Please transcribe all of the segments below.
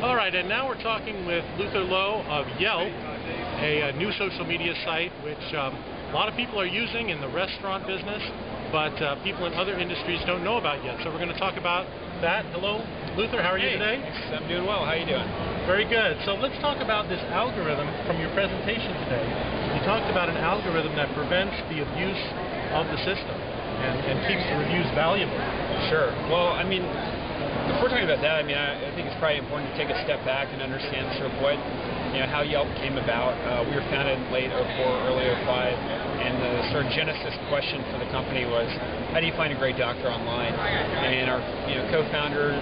All right, and now we're talking with Lowe of YELP, a new social media site which a lot of people are using in the restaurant business, but people in other industries don't know about yet. So we're going to talk about that. Hello, Luther. How are you today? I'm doing well. How are you doing? Very good. So let's talk about this algorithm from your presentation today. You talked about an algorithm that prevents the abuse of the system and keeps the reviews valuable. Sure. Well, I mean, before talking about that, I think it's probably important to take a step back and understand sort of what, how YELP came about. We were founded in late '04, early '05, and the sort of genesis question for the company was, how do you find a great doctor online? And our co-founder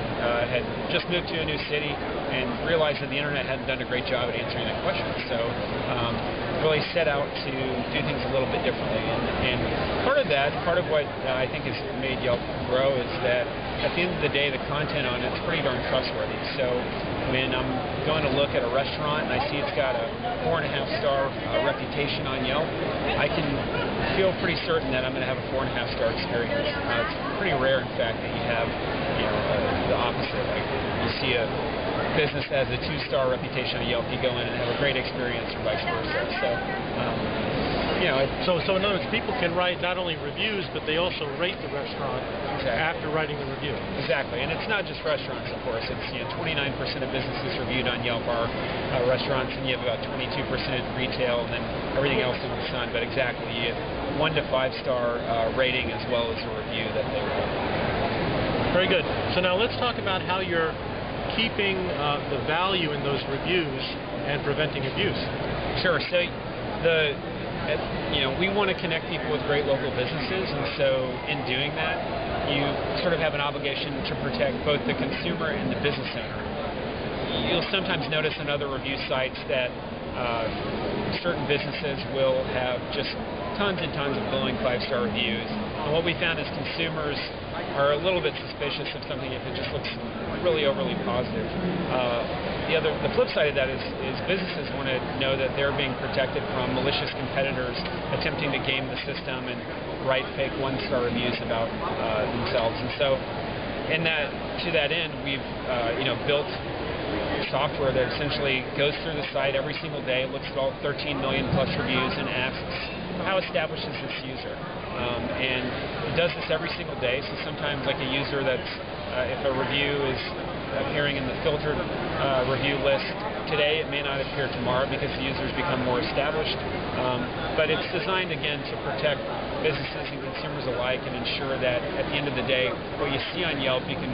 had just moved to a new city and realized that the internet hadn't done a great job at answering that question. So really set out to do things a little bit differently. And part of what I think has made YELP grow is that at the end of the day, the content on it's pretty darn trustworthy. So when I'm going to look at a restaurant and I see it's got a 4.5-star reputation on YELP, I can feel pretty certain that I'm going to have a 4.5-star experience. It's pretty rare, in fact, that you have the opposite. Like you see a business that has a 2-star reputation on YELP, you go in and have a great experience, or vice versa. So in other words, people can write not only reviews, but they also rate the retaurant after writing the review. Exactly, and it's not just restaurants, of course. It's 29% of businesses reviewed on YELP are restaurants, and you have about 22% retail, and then everything else in the sun. But exactly, you have 1 to 5-star rating as well as a review that they write. Very good. So now let's talk about how you're keeping the value in those reviews and preventing abuse. Sure. So we want to connect people with great local businesses, and so in doing that, you sort of have an obligation to protect both the consumer and the business owner. You'll sometimes notice on other review sites that certain businesses will have just tons and tons of glowing 5-star reviews, and what we found is consumers are a little bit suspicious of something if it just looks really overly positive. The flip side of that is businesses want to know that they're being protected from malicious competitors attempting to game the system and write fake 1-star reviews about themselves. And so, to that end, we've built software that essentially goes through the site every single day, looks at all 13 million plus reviews, and asks, how established is this user? And it does this every single day. So sometimes, like a user that's, if a review is appearing in the filtered review list today, it may not appear tomorrow because the users become more established. But it's designed, again, to protect businesses and consumers alike and ensure that at the end of the day, what you see on YELP, you can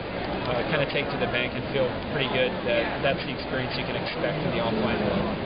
kind of take to the bank and feel pretty good that that's the experience you can expect in the offline world.